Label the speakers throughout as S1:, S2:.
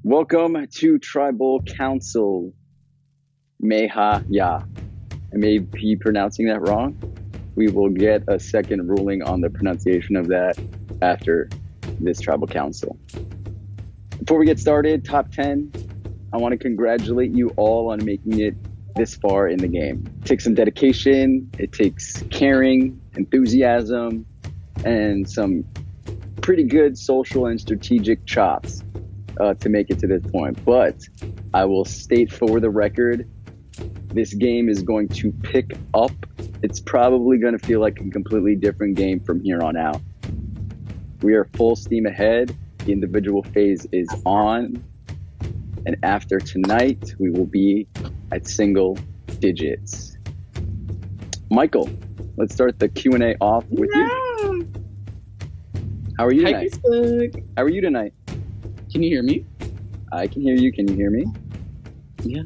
S1: Welcome to Tribal Council, Mahe-Ya. I may be pronouncing that wrong. We will get a second ruling on the pronunciation of that after this Tribal Council. Before we get started, top 10, I want to congratulate you all on making it this far in the game. It takes some dedication, it takes caring, enthusiasm, and some pretty good social and strategic chops to make it to this point. But I will state for the record, this game is going to pick up. It's probably going to feel like a completely different game from here on out. We are full steam ahead. The individual phase is on. And after tonight, we will be at single digits. Michael, let's start the Q&A off with you. How are you tonight?
S2: Hi, Facebook.
S1: How are you tonight?
S2: Can you hear me?
S1: I can hear you. Can you hear me?
S2: Yeah.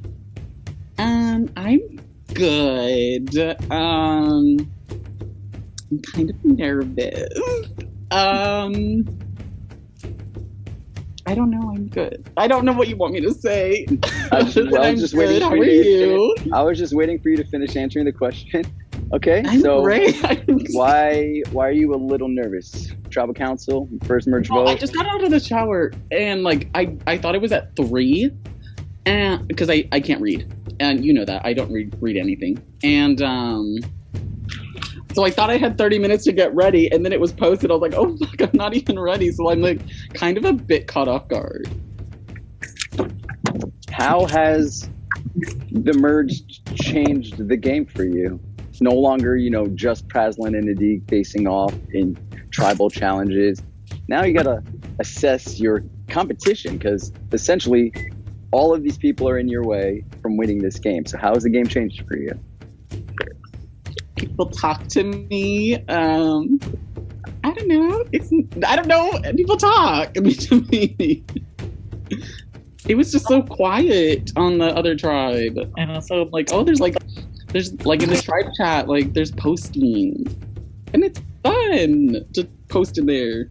S2: I'm good. I'm kind of nervous. I don't know. I'm good. I don't know what you want me to say.
S1: I was just waiting
S2: How
S1: for
S2: are
S1: you.
S2: you?
S1: I was just waiting for you to finish answering the question. Okay,
S2: I'm
S1: so
S2: great.
S1: why are you a little nervous? Tribal Council, first merge vote.
S2: I just got out of the shower and I thought it was at 3, and because I can't read, and you know that I don't read anything, and so I thought I had 30 minutes to get ready, and then it was posted. I was like, oh fuck, I'm not even ready. So I'm like kind of a bit caught off guard.
S1: How has the merge changed the game for you? It's no longer, just Praslin and Nadig facing off in tribal challenges. Now you gotta assess your competition because essentially all of these people are in your way from winning this game. So how has the game changed for you?
S2: People talk to me. I don't know. I don't know. People talk to me. It was just so quiet on the other tribe, and also I'm like, oh, there's in the tribe chat, there's posting, and it's fun to post in there.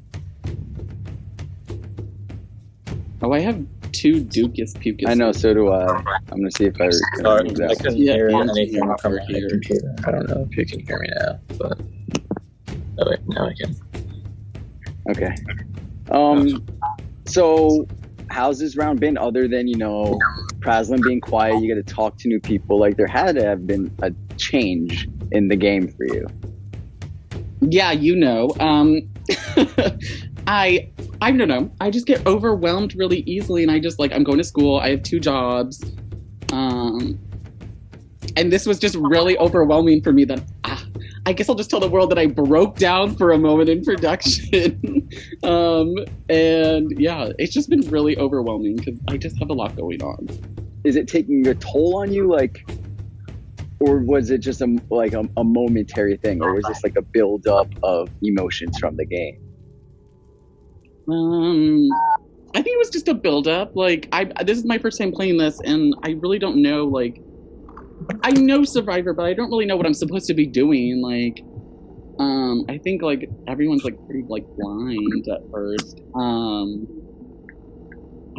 S2: Oh, I have 2 Ducus Pucus.
S1: I know, so do I. I'm gonna see if I.
S3: Sorry, I couldn't hear anything
S2: from
S3: from my computer. I don't know if you can hear me now, but wait, now I can.
S1: Okay. So how's this round been? Other than Praslin being quiet, you got to talk to new people. There had to have been a change in the game for you.
S2: Yeah, I don't know. I just get overwhelmed really easily, and I just I'm going to school. I have 2 jobs, and this was just really overwhelming for me. That I guess I'll just tell the world that I broke down for a moment in production, and yeah, it's just been really overwhelming because I just have a lot going on.
S1: Is it taking a toll on you, or was it just a momentary thing, or was this a build up of emotions from the game?
S2: I think it was just a build-up. This is my first time playing this, and I really don't know. I know Survivor, but I don't really know what I'm supposed to be doing. I think everyone's pretty blind at first.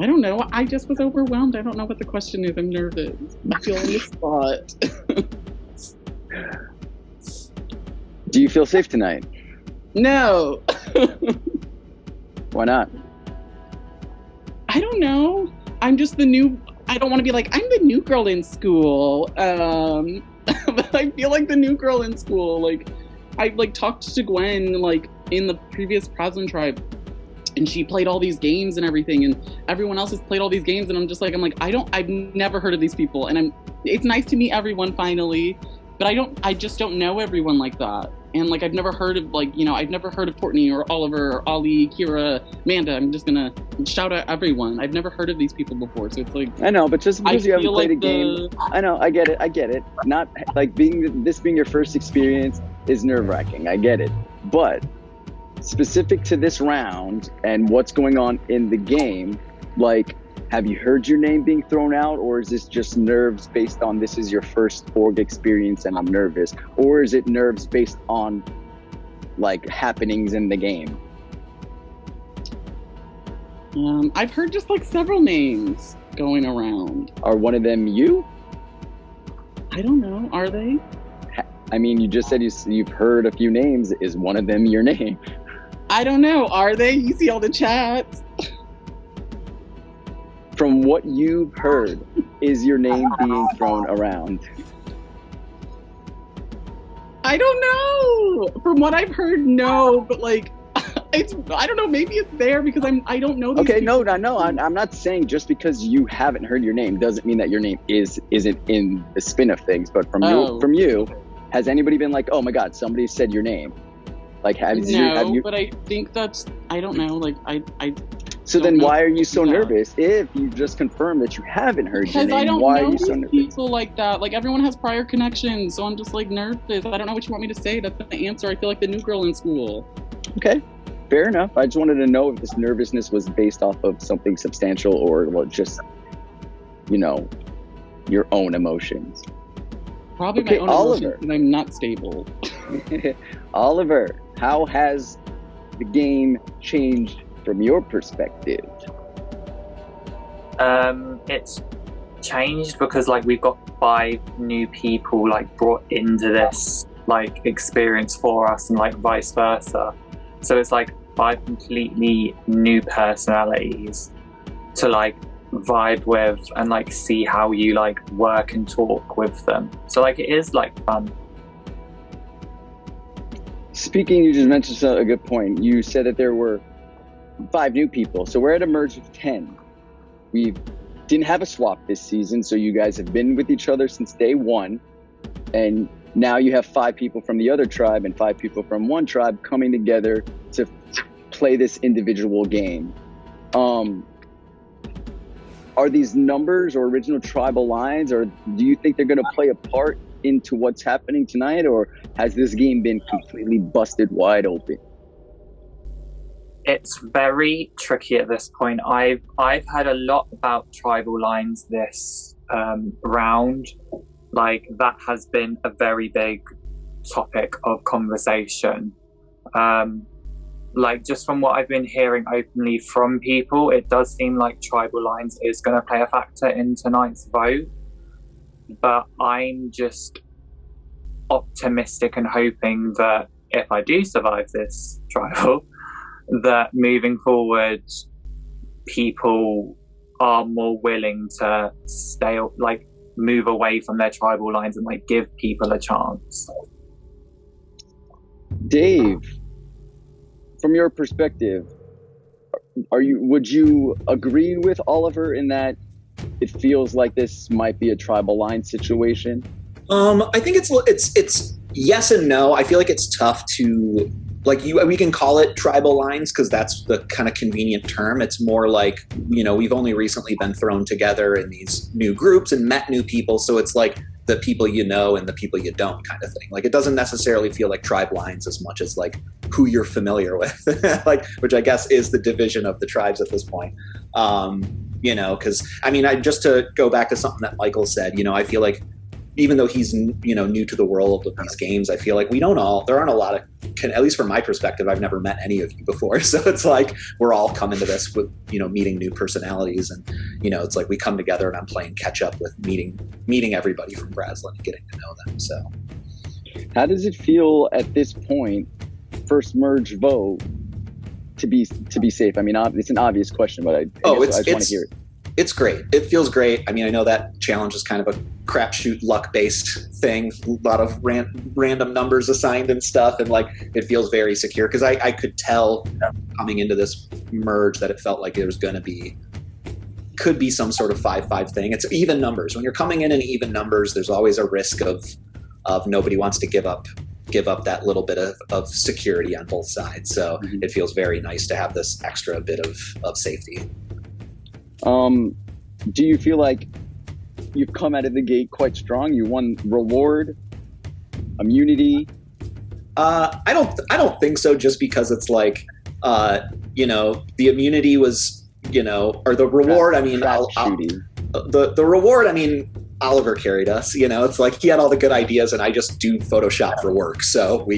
S2: I don't know. I just was overwhelmed. I don't know what the question is. I'm nervous. I feel on the spot.
S1: Do you feel safe tonight?
S2: No.
S1: Why not?
S2: I don't know. I'm just the new. I don't want to be I'm the new girl in school. But I feel like the new girl in school. I talked to Gwen in the previous Praslin tribe, and she played all these games and everything, and everyone else has played all these games, and I'm I've never heard of these people, and it's nice to meet everyone finally, but I just don't know everyone like that. And I've never heard of I've never heard of Courtney or Oliver or Ollie, Kira, Amanda. I'm just gonna shout out everyone. I've never heard of these people before, so it's
S1: I know, but just because you haven't played a game, I know, I get it. Not being your first experience is nerve-wracking. I get it, but specific to this round and what's going on in the game, have you heard your name being thrown out, or is this just nerves based on this is your first org experience and I'm nervous, or is it nerves based on happenings in the game?
S2: I've heard just like several names going around.
S1: Are one of them you?
S2: I don't know. Are they?
S1: I mean, you just said you've heard a few names. Is one of them your name?
S2: I don't know. Are they? You see all the chats.
S1: From what you've heard, is your name being thrown around?
S2: I don't know. From what I've heard, no. But like, I don't know. Maybe it's there because I don't know these
S1: Okay,
S2: people.
S1: no. I'm not saying just because you haven't heard your name doesn't mean that your name isn't in the spin of things. But from you, has anybody been like, oh my God, somebody said your name? Like, have you?
S2: But I think that's, I don't know. Like, I.
S1: So then why are you so nervous if you just confirmed that you haven't heard your name?
S2: Because I don't
S1: why
S2: know
S1: are you so
S2: these
S1: nervous?
S2: people like that. Like, everyone has prior connections, so I'm just like nervous. I don't know what you want me to say. That's the answer. I feel like the new girl in school.
S1: Okay, fair enough. I just wanted to know if this nervousness was based off of something substantial or just, your own emotions.
S2: Probably
S1: Okay,
S2: my own
S1: Oliver.
S2: emotions, and I'm not stable.
S1: Oliver, how has the game changed from your perspective?
S4: It's changed because like we've got 5 new people like brought into this like experience for us and like vice versa. So it's like 5 completely new personalities to like vibe with and like see how you like work and talk with them. So like it is like fun.
S1: Speaking, you just mentioned a good point. You said that there were 5 new people. So we're at a merge of 10. We didn't have a swap this season, so you guys have been with each other since day 1. And now you have 5 people from the other tribe and 5 people from one tribe coming together to play this individual game. Are these numbers or original tribal lines, or do you think they're going to play a part into what's happening tonight, or has this game been completely busted wide open?
S4: It's very tricky at this point. I've heard a lot about tribal lines this round. Like that has been a very big topic of conversation. Like just from what I've been hearing openly from people, it does seem like tribal lines is going to play a factor in tonight's vote. But I'm just optimistic and hoping that if I do survive this tribal, that moving forward, people are more willing to stay, like move away from their tribal lines and like give people a chance.
S1: Dave, from your perspective, would you agree with Oliver in that it feels like this might be a tribal line situation?
S5: I think it's yes and no. I feel like it's tough to we can call it tribal lines because that's the kind of convenient term. It's more like, we've only recently been thrown together in these new groups and met new people. So it's like the people you know and the people you don't kind of thing. Like it doesn't necessarily feel like tribe lines as much as like who you're familiar with, like, which I guess is the division of the tribes at this point. Because just to go back to something that Michael said, I feel like even though he's, new to the world of these games, I feel like there aren't a lot of, at least from my perspective, I've never met any of you before. So it's like, we're all coming to this with, meeting new personalities. And, it's like we come together and I'm playing catch up with meeting everybody from Braslin and getting to know them. So
S1: how does it feel at this point, first merge vote, to be safe? I mean, it's an obvious question, but I just want to hear it.
S5: It's great. It feels great. I mean, I know that challenge is kind of a crapshoot luck-based thing, a lot of random numbers assigned and stuff, and like it feels very secure because I could tell coming into this merge that it felt like there was going to could be some sort of 5-5 thing. It's even numbers. When you're coming in even numbers, there's always a risk of nobody wants to give up that little bit of security on both sides. So It feels very nice to have this extra bit of safety.
S1: Do you feel like you've come out of the gate quite strong? You won reward, immunity?
S5: I don't think so. Just because it's like, the immunity was, or the reward. I mean, the reward. I mean, Oliver carried us. It's like he had all the good ideas, and I just do Photoshop for work. So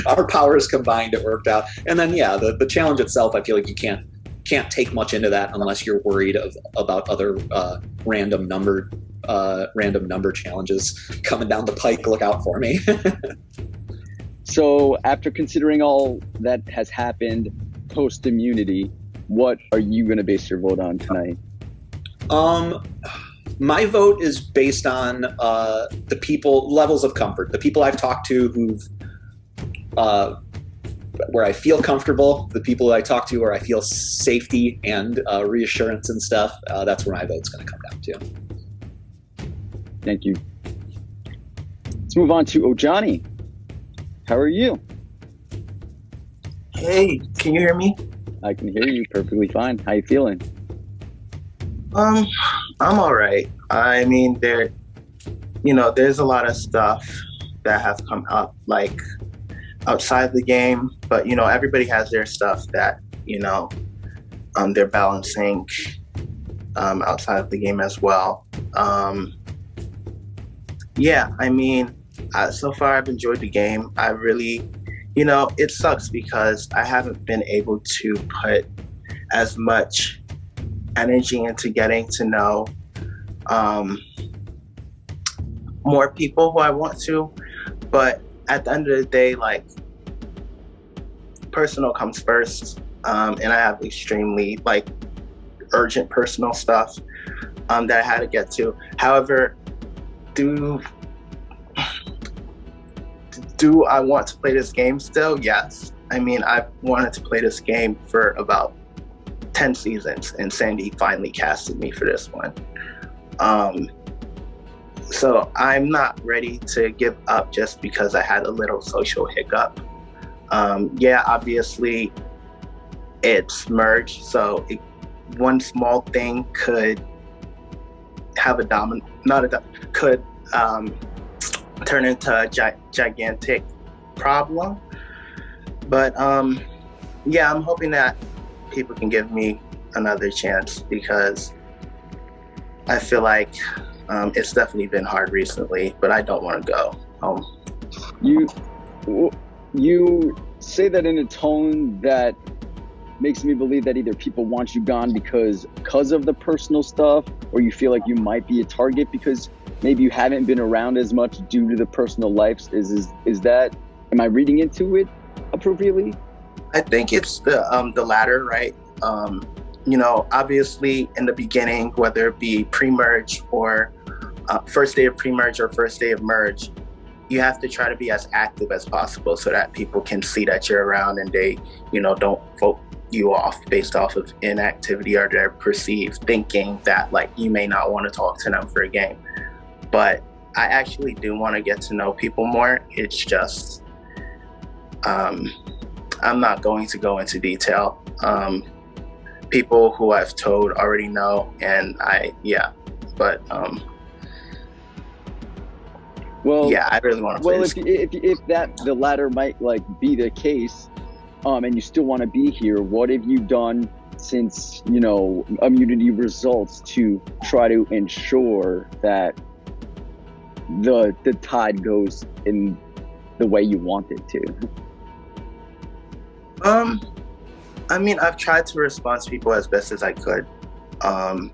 S5: our powers combined, it worked out. And then the challenge itself, I feel like you can't can't take much into that unless you're worried about other random number challenges coming down the pike. Look out for me.
S1: So after considering all that has happened post immunity, what are you going to base your vote on tonight?
S5: My vote is based on the people levels of comfort. The people I've talked to who've where I feel comfortable, the people I talk to where I feel safety and reassurance and stuff. That's where my vote's going to come down to.
S1: Thank you. Let's move on to Ojani. How are you?
S6: Hey, can you hear me?
S1: I can hear you perfectly fine. How you feeling?
S6: I'm all right. I mean, there's a lot of stuff that has come up, like outside the game, but everybody has their stuff that they're balancing outside of the game as well. So far I've enjoyed the game. I really, it sucks because I haven't been able to put as much energy into getting to know more people who I want to, but at the end of the day, like, personal comes first, and I have extremely urgent personal stuff that I had to get to. However, do I want to play this game still? Yes. I mean, I've wanted to play this game for about 10 seasons, and Sandy finally casted me for this one. So I'm not ready to give up just because I had a little social hiccup. Obviously it's merged, so one small thing could have could turn into a gigantic problem. But I'm hoping that people can give me another chance, because I feel like it's definitely been hard recently, but I don't want to go home.
S1: You say that in a tone that makes me believe that either people want you gone because of the personal stuff, or you feel like you might be a target because maybe you haven't been around as much due to the personal lives. Is that, am I reading into it appropriately?
S6: I think it's the latter, right? Obviously in the beginning, whether it be pre-merge or first day of pre-merge or first day of merge, you have to try to be as active as possible so that people can see that you're around, and they, don't vote you off based off of inactivity or their perceived thinking that you may not want to talk to them for a game. But I actually do want to get to know people more. It's just, I'm not going to go into detail. People who I've told already know, and I really want to play this game.
S1: If that the latter might be the case, and you still want to be here, what have you done since immunity results to try to ensure that the tide goes in the way you want it to?
S6: I mean, I've tried to respond to people as best as I could. I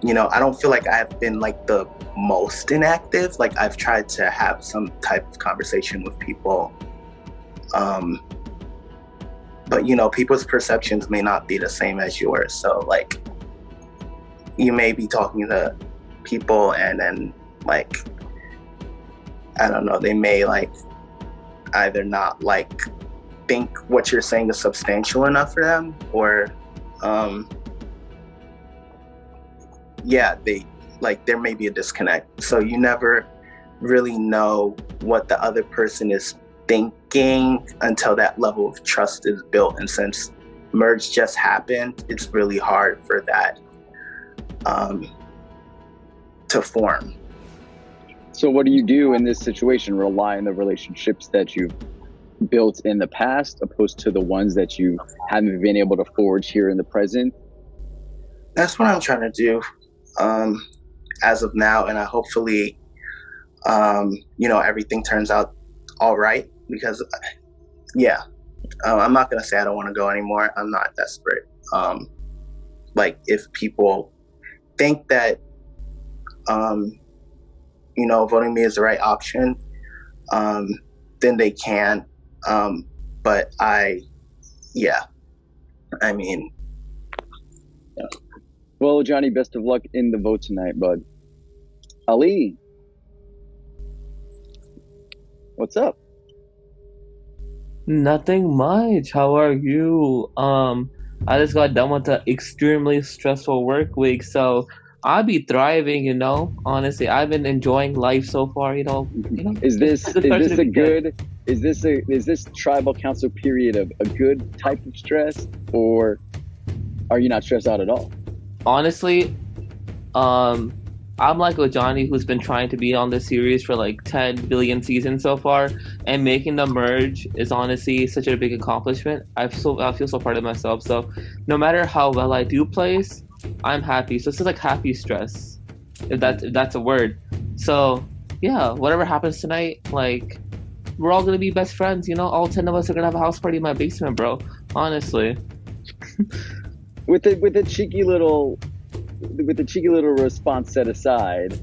S6: don't feel like I've been the most inactive. I've tried to have some type of conversation with people. But people's perceptions may not be the same as yours. So you may be talking to people and then I don't know, they may either not think what you're saying is substantial enough for them, or they there may be a disconnect. So you never really know what the other person is thinking until that level of trust is built. And since merge just happened, it's really hard for that to form.
S1: So what do you do in this situation? Rely on the relationships that you've built in the past, opposed to the ones that you haven't been able to forge here in the present?
S6: That's what I'm trying to do as of now, and I hopefully everything turns out all right, because I'm not gonna say I don't want to go anymore. I'm not desperate. Like if people think that voting me is the right option, then they can. But
S1: Well, Johnny, best of luck in the vote tonight, bud. Ali, what's up?
S3: Nothing much. How are you? I just got done with an extremely stressful work week, so I'll be thriving. Honestly, I've been enjoying life so far.
S1: Is this tribal council period of a good type of stress, or are you not stressed out at all?
S3: Honestly, I'm like a Johnny who's been trying to be on this series for like 10 billion seasons so far, and making the merge is honestly such a big accomplishment. I feel so proud of myself. So no matter how well I do place, I'm happy. So it's just like happy stress, if that's a word. So yeah, whatever happens tonight, like we're all gonna be best friends. All 10 of us are gonna have a house party in my basement, bro. Honestly.
S1: With the cheeky little response set aside,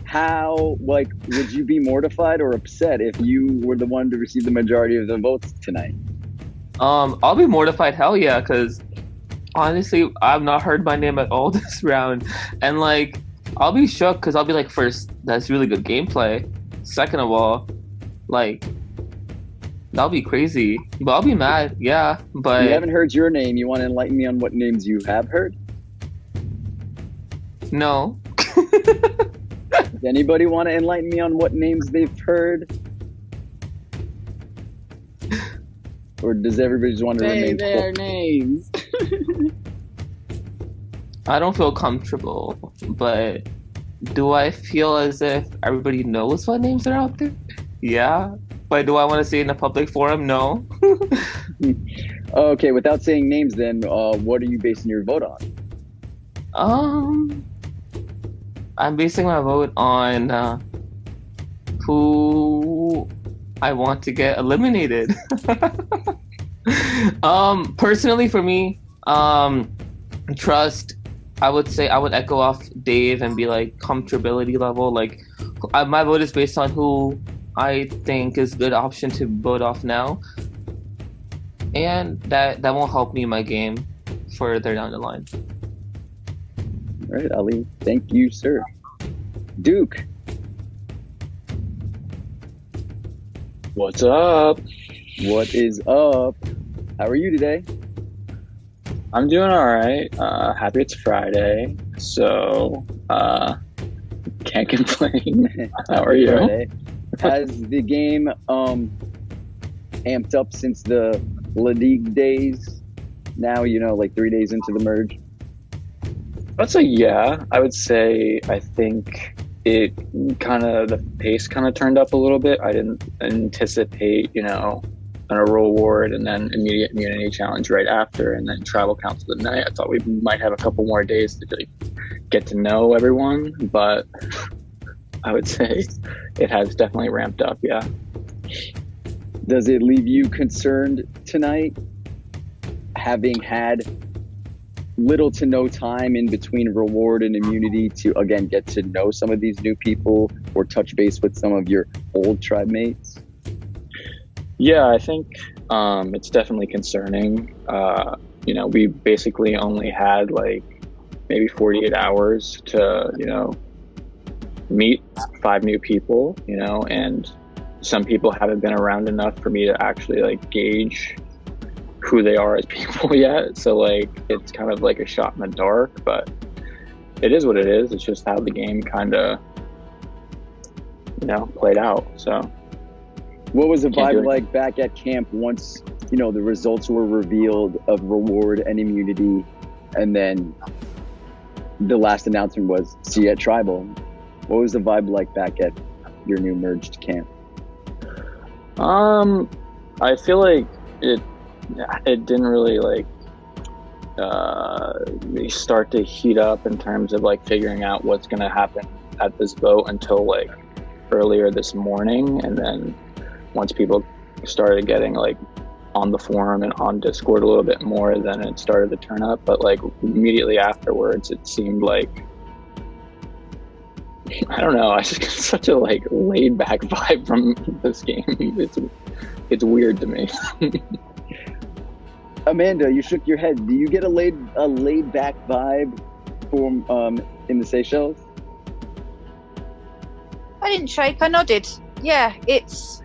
S1: how would you be mortified or upset if you were the one to receive the majority of the votes tonight?
S3: I'll be mortified, hell yeah, because honestly, I've not heard my name at all this round, and like I'll be shook because I'll be like, first, that's really good gameplay. Second of all, like that'll be crazy, but I'll be mad, yeah. But
S1: you haven't heard your name. You want to enlighten me on what names you have heard?
S3: No.
S1: Does anybody want to enlighten me on what names they've heard? Or does everybody just want to remain
S2: their names?
S3: I don't feel comfortable, but do I feel as if everybody knows what names are out there? Yeah. But do I want to say it in a public forum? No.
S1: Okay, without saying names then, what are you basing your vote on?
S3: I'm basing my vote on who I want to get eliminated. Personally for me, trust, I would say I would echo off Dave and be like comfortability level. Like my vote is based on who I think is a good option to vote off now. And that won't help me in my game further down the line.
S1: All right, Ali. Thank you, sir. Duke.
S7: What's up?
S1: What is up? How are you today?
S7: I'm doing all right. Happy it's Friday, so can't complain. How are you?
S1: Friday. Has the game amped up since the La Ligue days? Now, like 3 days into the merge?
S7: I'd say yeah. I would say I think it the pace kind of turned up a little bit. I didn't anticipate, a reward and then immediate immunity challenge right after, and then tribal council the night. I thought we might have a couple more days to get to know everyone, but I would say it has definitely ramped up, yeah.
S1: Does it leave you concerned tonight, having had little to no time in between reward and immunity to, again, get to know some of these new people or touch base with some of your old tribe mates?
S7: Yeah, I think it's definitely concerning. We basically only had like maybe 48 hours to, meet 5 new people, and some people haven't been around enough for me to actually like gauge who they are as people yet. So like it's kind of like a shot in the dark, but it is what it is. It's just how the game kind of played out. So
S1: what was the vibe like back at camp once the results were revealed of reward and immunity, and then the last announcement was see you at tribal? What was the vibe like back at your new merged camp?
S7: I feel like it didn't really like start to heat up in terms of like figuring out what's going to happen at this vote until like earlier this morning. And then once people started getting like on the forum and on Discord a little bit more, then it started to turn up. But like immediately afterwards, it seemed like, I don't know, I just get such a like laid back vibe from this game. It's weird to me.
S1: Amanda, you shook your head. Do you get a laid back vibe from in the Seychelles?
S8: I didn't shake, I nodded. Yeah, it's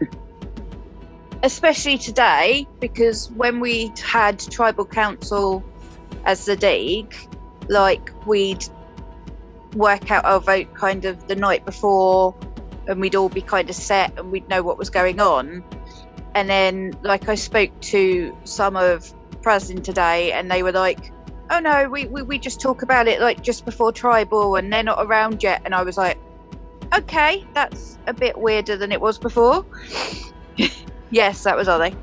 S8: especially today, because when we had tribal council as the dig, like we'd work out our vote kind of the night before, and we'd all be kind of set and we'd know what was going on. And then like I spoke to some of Praslin today and they were like, oh no, we just talk about it like just before tribal and they're not around yet. And I was like, okay, that's a bit weirder than it was before. Yes, that was Ollie.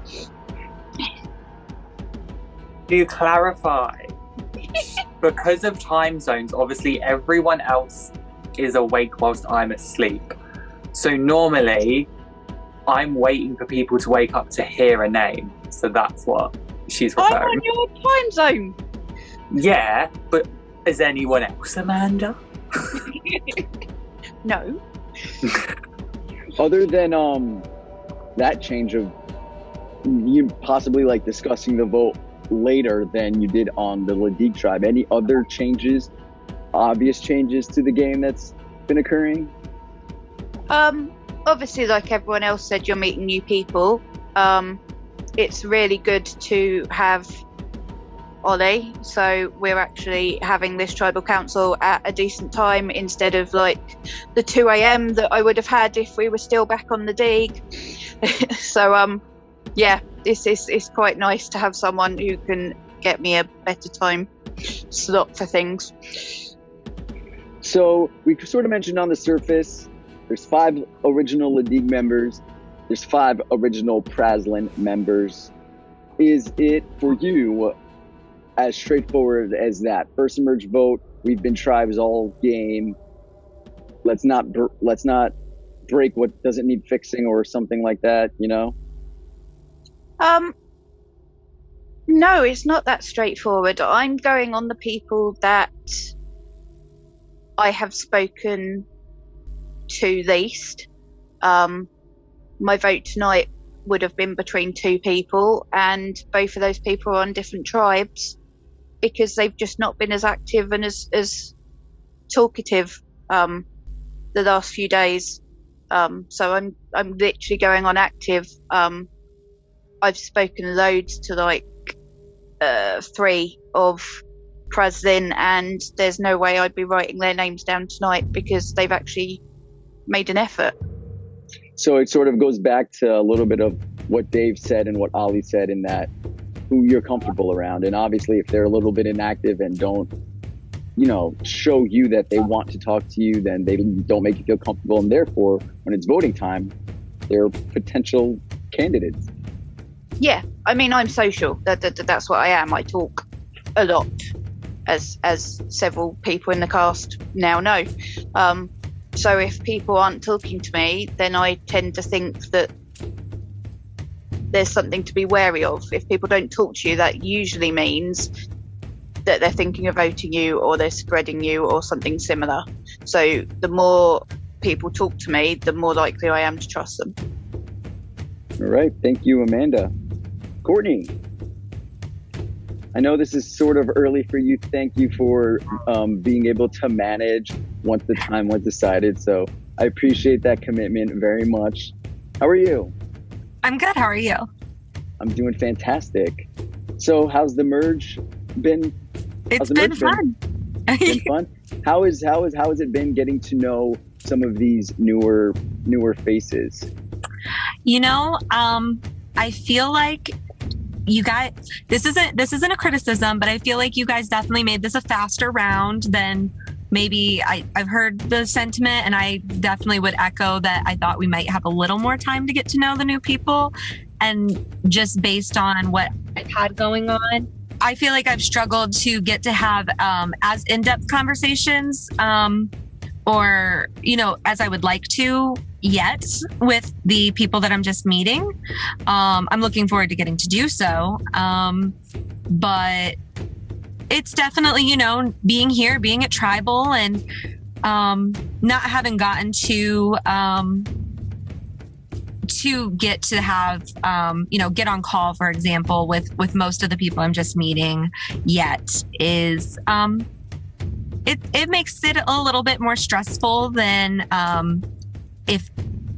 S4: To clarify, because of time zones, obviously everyone else is awake whilst I'm asleep. So normally I'm waiting for people to wake up to hear a name. So that's what she's referring.
S8: I'm on your time zone.
S4: Yeah, but is anyone else, Amanda?
S8: No.
S1: Other than that change of you possibly like discussing the vote later than you did on the Ladiq tribe, any other changes, obvious changes to the game that's been occurring?
S8: Obviously, like everyone else said, you're meeting new people. It's really good to have Ollie, so we're actually having this tribal council at a decent time instead of like the 2 a.m. that I would have had if we were still back on the dig. So yeah, it's quite nice to have someone who can get me a better time slot for things.
S1: So we sort of mentioned on the surface, there's 5 original Ladiq members, there's 5 original Praslin members. Is it for you as straightforward as that? First emerge vote, we've been tribes all game. Let's not break what doesn't need fixing or something like that, you know?
S8: No, it's not that straightforward. I'm going on the people that I have spoken to least. My vote tonight would have been between 2 people, and both of those people are on different tribes because they've just not been as active and as talkative the last few days. So I'm literally going on active. I've spoken loads to like 3 of Praslin, and there's no way I'd be writing their names down tonight because they've actually made an effort.
S1: So it sort of goes back to a little bit of what Dave said and what Ollie said, in that who you're comfortable around. And obviously if they're a little bit inactive and don't, you know, show you that they want to talk to you, then they don't make you feel comfortable. And therefore, when it's voting time, they're potential candidates.
S8: Yeah, I mean, I'm social. That's what I am. I talk a lot, as several people in the cast now know. So if people aren't talking to me, then I tend to think that there's something to be wary of. If people don't talk to you, that usually means that they're thinking of voting you or they're spreading you or something similar. So the more people talk to me, the more likely I am to trust them.
S1: All right. Thank you, Amanda. Courtney, I know this is sort of early for you. Thank you for being able to manage once the time was decided. So I appreciate that commitment very much. How are you?
S9: I'm good. How are you?
S1: I'm doing fantastic. So how's the merge been?
S9: It's been fun.
S1: Been fun? How has it been getting to know some of these newer faces?
S9: You know, I feel like you guys, this isn't a criticism, but I feel like you guys definitely made this a faster round than maybe I've heard the sentiment, and I definitely would echo that. I thought we might have a little more time to get to know the new people, and just based on what I've had going on, I feel like I've struggled to get to have as in-depth conversations or, you know, as I would like to. yet with the people that I'm just meeting. I'm looking forward to getting to do so. But it's definitely, you know, being here, being at Tribal, and not having gotten to get to have, you know, get on call, for example, with most of the people I'm just meeting yet is, it makes it a little bit more stressful than if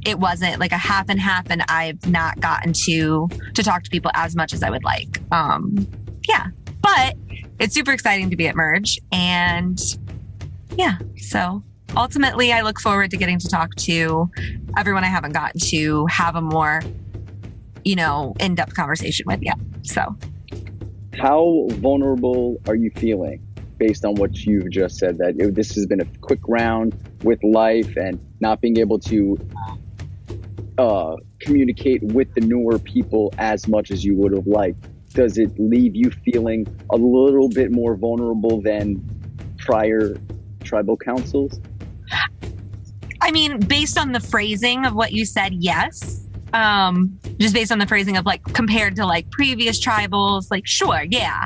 S9: it wasn't like a half and half and I've not gotten to talk to people as much as I would like. Yeah, but it's super exciting to be at Merge, and yeah, so ultimately I look forward to getting to talk to everyone I haven't gotten to have a more, you know, in-depth conversation with yet. So
S1: how vulnerable are you feeling based on what you've just said, that this has been a quick round with life and not being able to communicate with the newer people as much as you would have liked? Does it leave you feeling a little bit more vulnerable than prior tribal councils?
S9: I mean, based on the phrasing of what you said, yes. Just based on the phrasing of like compared to like previous tribals, like sure, yeah.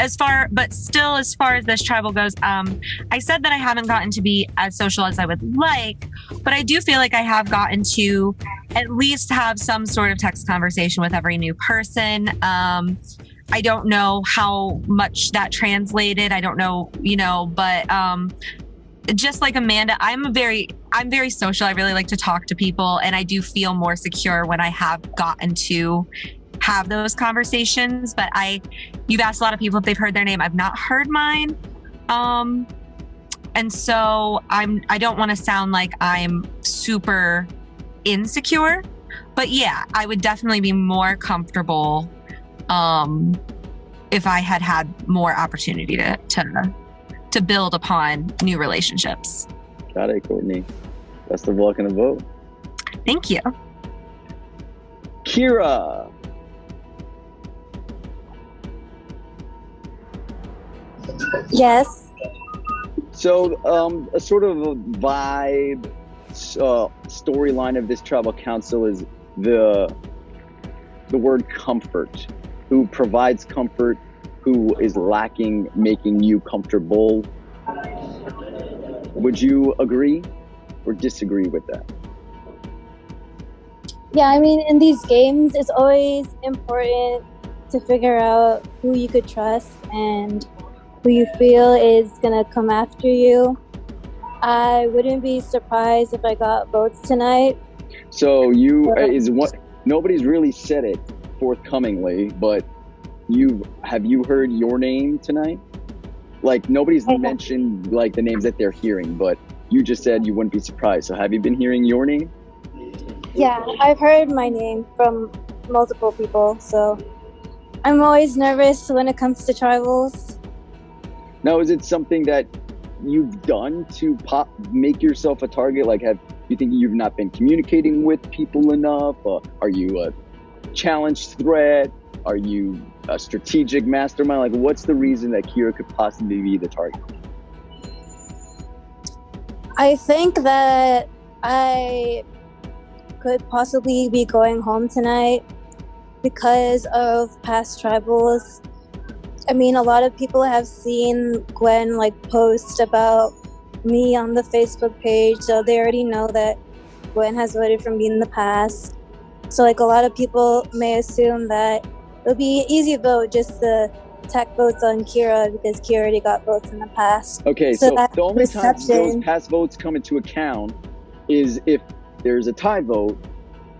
S9: As far as this tribal goes, I said that I haven't gotten to be as social as I would like, but I do feel like I have gotten to at least have some sort of text conversation with every new person. I don't know how much that translated. I don't know, you know, but just like Amanda, I'm very social. I really like to talk to people, and I do feel more secure when I have gotten to have those conversations. But you've asked a lot of people if they've heard their name. I've not heard mine. And so I don't want to sound like I'm super insecure, but yeah, I would definitely be more comfortable if I had more opportunity to build upon new relationships.
S1: Got it, Courtney. Best of luck in the vote.
S9: Thank you.
S1: Kira.
S10: Yes.
S1: So, a sort of a vibe, storyline of this tribal council is the word comfort. Who provides comfort? Who is lacking making you comfortable? Would you agree or disagree with that?
S10: Yeah, I mean, in these games, it's always important to figure out who you could trust and who you feel is going to come after you. I wouldn't be surprised if I got votes tonight.
S1: So nobody's really said it forthcomingly, but have you heard your name tonight? Like, nobody's mentioned like the names that they're hearing, but you just said you wouldn't be surprised. So have you been hearing your name?
S10: Yeah, I've heard my name from multiple people, so I'm always nervous when it comes to tribals.
S1: Now, is it something that you've done to make yourself a target? Like, you think you've not been communicating with people enough? Are you a challenge threat? Are you a strategic mastermind? Like, what's the reason that Kira could possibly be the target?
S10: I think that I could possibly be going home tonight because of past tribals. I mean, a lot of people have seen Gwen like post about me on the Facebook page, so they already know that Gwen has voted for me in the past. So like a lot of people may assume that it'll be an easy vote just to tack votes on Kira because Kira already got votes in the past.
S1: Okay, so the only time those past votes come into account is if there's a tie vote,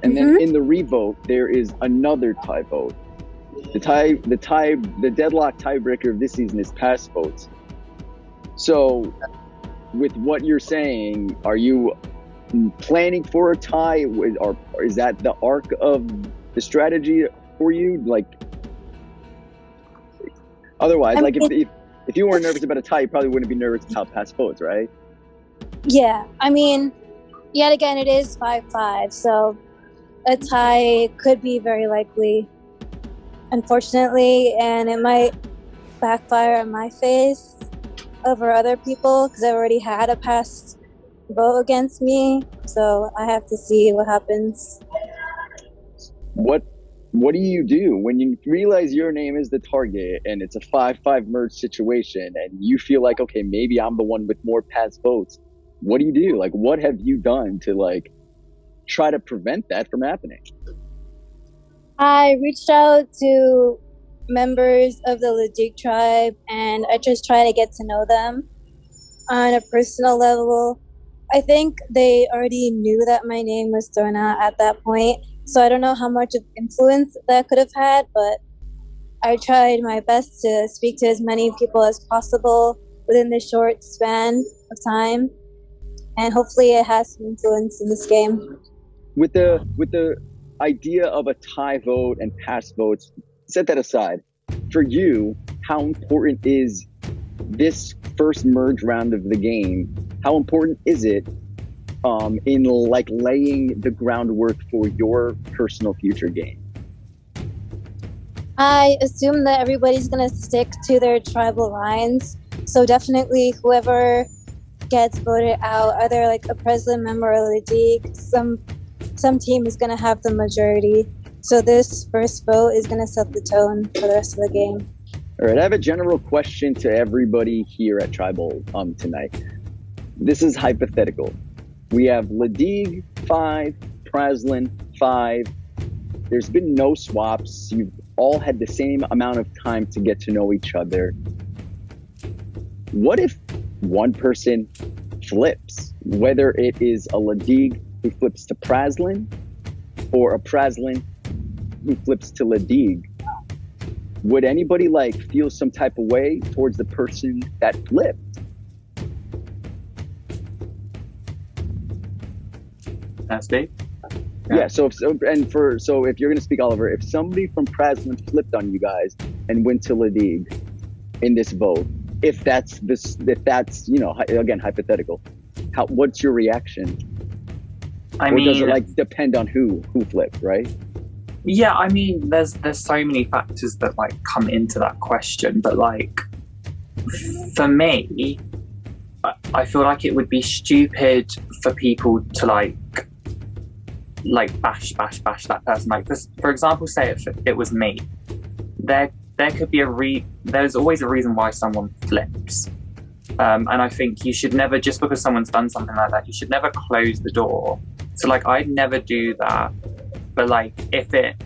S1: and then in the revote there is another tie vote. The deadlock tiebreaker of this season is past votes. So, with what you're saying, are you planning for a tie, or is that the arc of the strategy for you? Like, otherwise, I mean, if you weren't nervous about a tie, you probably wouldn't be nervous about past votes, right?
S10: Yeah, I mean, yet again, it is 5-5, so a tie could be very likely, unfortunately, and it might backfire on my face over other people because I've already had a past vote against me, so I have to see what happens.
S1: What do you do when you realize your name is the target and it's a 5-5 merge situation and you feel like, okay, maybe I'm the one with more past votes? What do you do? Like, what have you done to like try to prevent that from happening?
S10: I reached out to members of the Leduc tribe and I just try to get to know them on a personal level. I think they already knew that my name was thrown out at that point, so I don't know how much of influence that could have had, but I tried my best to speak to as many people as possible within the short span of time, and hopefully it has some influence in this game.
S1: With the idea of a tie vote and pass votes, set that aside. For you, how important is this first merge round of the game? How important is it in like laying the groundwork for your personal future game?
S10: I assume that everybody's gonna stick to their tribal lines, so definitely whoever gets voted out, either like a president member or the league, some team is gonna have the majority. So this first vote is gonna set the tone for the rest of the game.
S1: All right, I have a general question to everybody here at Tribal tonight. This is hypothetical. We have Ledig 5, Praslin 5. There's been no swaps. You've all had the same amount of time to get to know each other. What if one person flips? Whether it is a Ledig who flips to Praslin or a Praslin who flips to Ledig. Would anybody like feel some type of way towards the person that flipped?
S4: That's Dave.
S1: Yeah. So if you're gonna speak, Oliver, if somebody from Praslin flipped on you guys and went to Ledig in this vote, if that's again hypothetical, what's your reaction? Or does it like depend on who flipped, right?
S4: Yeah, I mean, there's so many factors that like come into that question, but like for me, I feel like it would be stupid for people to like bash that person. Like this, for example, say if it was me, there could be there's always a reason why someone flips. And I think you should never, just because someone's done something like that, you should never close the door. So like I'd never do that. But like if it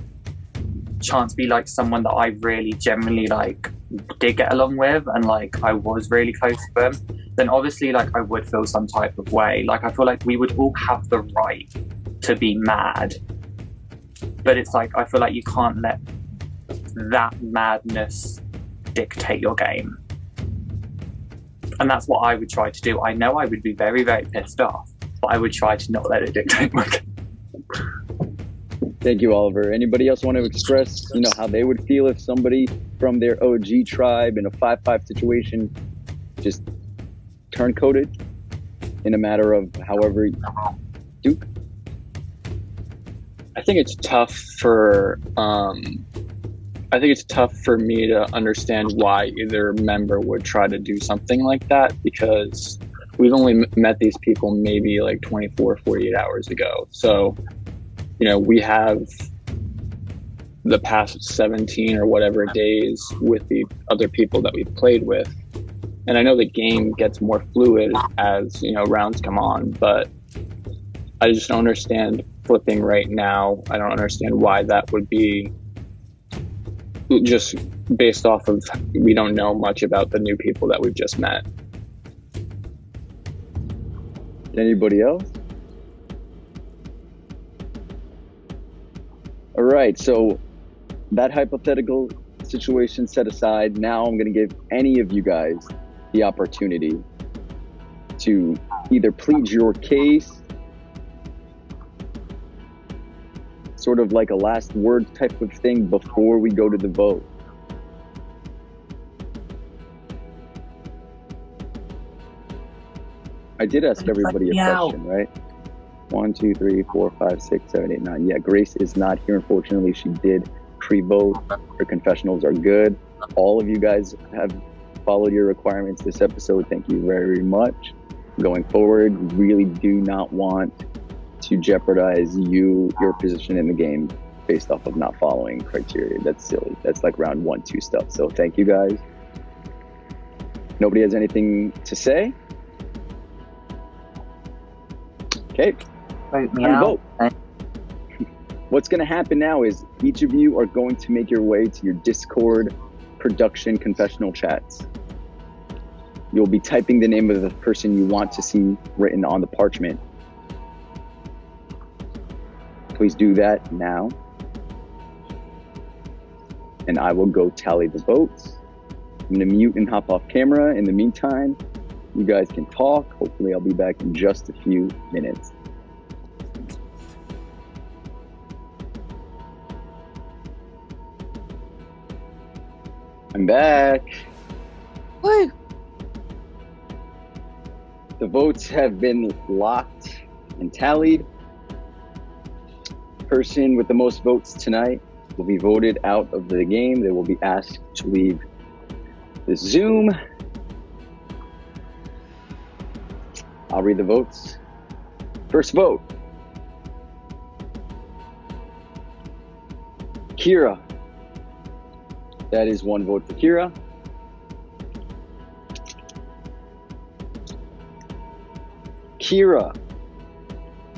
S4: chance be like someone that I really generally like did get along with and like I was really close to them, then obviously like I would feel some type of way. Like I feel like we would all have the right to be mad. But it's like I feel like you can't let that madness dictate your game. And that's what I would try to do. I know I would be very, very pissed off, but I would try to not let it dictate my game.
S1: Thank you, Oliver. Anybody else want to express, how they would feel if somebody from their OG tribe in a 5-5 situation just turncoated in a matter of however? Duke?
S7: I think it's tough for me to understand why either member would try to do something like that, because we've only met these people maybe like 24, 48 hours ago. So, we have the past 17 or whatever days with the other people that we've played with. And I know the game gets more fluid as, rounds come on, but I just don't understand flipping right now. I don't understand why that would be, just based off of we don't know much about the new people that we've just met.
S1: Anybody else? All right, so that hypothetical situation set aside, now I'm going to give any of you guys the opportunity to either plead your case, sort of like a last word type of thing before we go to the vote. I did ask everybody a question, right? 1, 2, 3, 4, 5, 6, 7, 8, 9. Yeah, Grace is not here. Unfortunately, she did pre-vote. Her confessionals are good. All of you guys have followed your requirements this episode. Thank you very much. going forward. Really do not want to jeopardize your position in the game based off of not following criteria. That's silly. That's like round 1-2 stuff. So thank you guys. Nobody has anything to say? Okay.
S4: Vote me
S1: And
S4: out.
S1: vote. What's going to happen now is each of you are going to make your way to your Discord production confessional chats. You'll be typing the name of the person you want to see written on the parchment. Please do that now. And I will go tally the votes. I'm going to mute and hop off camera. In the meantime, you guys can talk. Hopefully I'll be back in just a few minutes. I'm back.
S8: Woo!
S1: The votes have been locked and tallied. Person with the most votes tonight will be voted out of the game. They will be asked to leave the Zoom. I'll read the votes. First vote. Kira. That is 1 vote for Kira. Kira.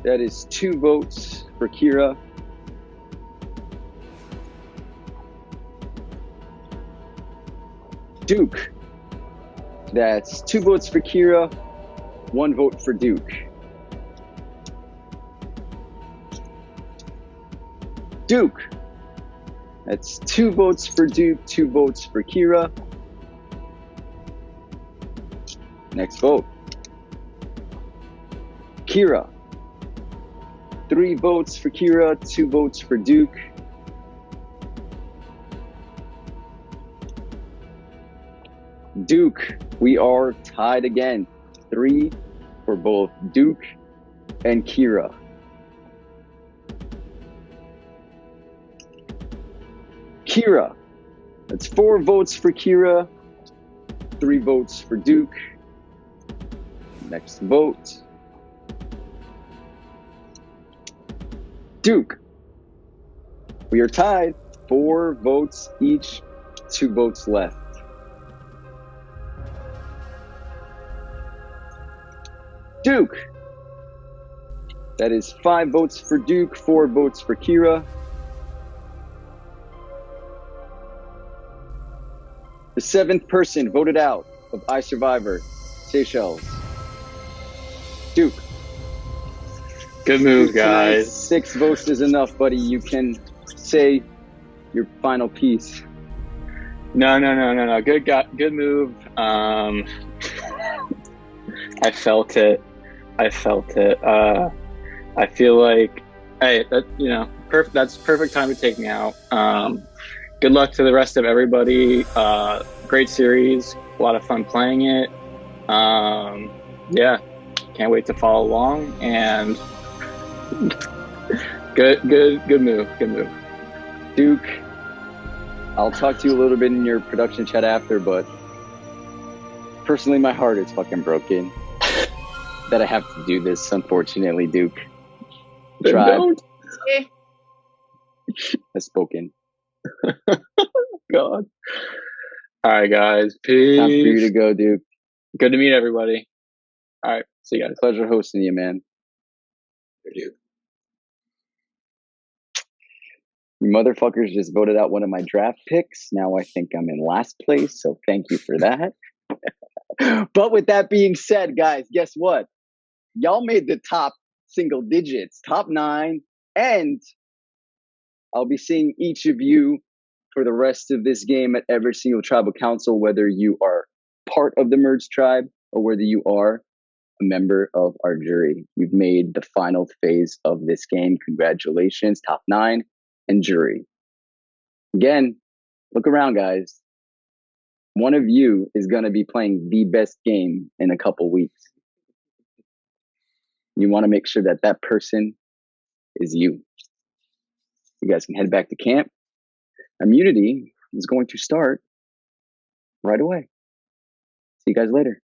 S1: That is 2 votes for Kira. Duke. That's 2 votes for Kira, 1 vote for Duke. Duke. That's 2 votes for Duke, 2 votes for Kira. Next vote. Kira. 3 votes for Kira, 2 votes for Duke. Duke, we are tied again. 3 for both Duke and Kira. Kira, that's 4 votes for Kira, 3 votes for Duke. Next vote. Duke, we are tied. 4 votes each, 2 votes left. Duke, that is 5 votes for Duke, 4 votes for Kira. The 7th person voted out of iSurv1vor, Seychelles. Duke.
S7: Good move,
S1: Duke, tonight,
S7: guys.
S1: 6 votes is enough, buddy. You can say your final piece.
S7: No. Good move. I felt it. I feel like, hey, that's perfect time to take me out. Good luck to the rest of everybody. Great series. A lot of fun playing it. Yeah, can't wait to follow along. And good move.
S1: Duke, I'll talk to you a little bit in your production chat after, but personally, my heart is fucking broken that I have to do this, unfortunately, Duke. Tribe has spoken.
S7: God. All right, guys. Peace.
S1: Time for you to go, Duke.
S7: Good to meet everybody. All right. See you guys.
S1: Pleasure hosting you, man.
S5: Duke.
S1: You motherfuckers just voted out one of my draft picks. Now I think I'm in last place, so thank you for that. But with that being said, guys, guess what? Y'all made the top single digits, top 9, and I'll be seeing each of you for the rest of this game at every single tribal council, whether you are part of the merged tribe or whether you are a member of our jury. You've made the final phase of this game. Congratulations, top 9 and jury. Again, look around, guys. One of you is going to be playing the best game in a couple weeks. You want to make sure that that person is you. You guys can head back to camp. Immunity is going to start right away. See you guys later.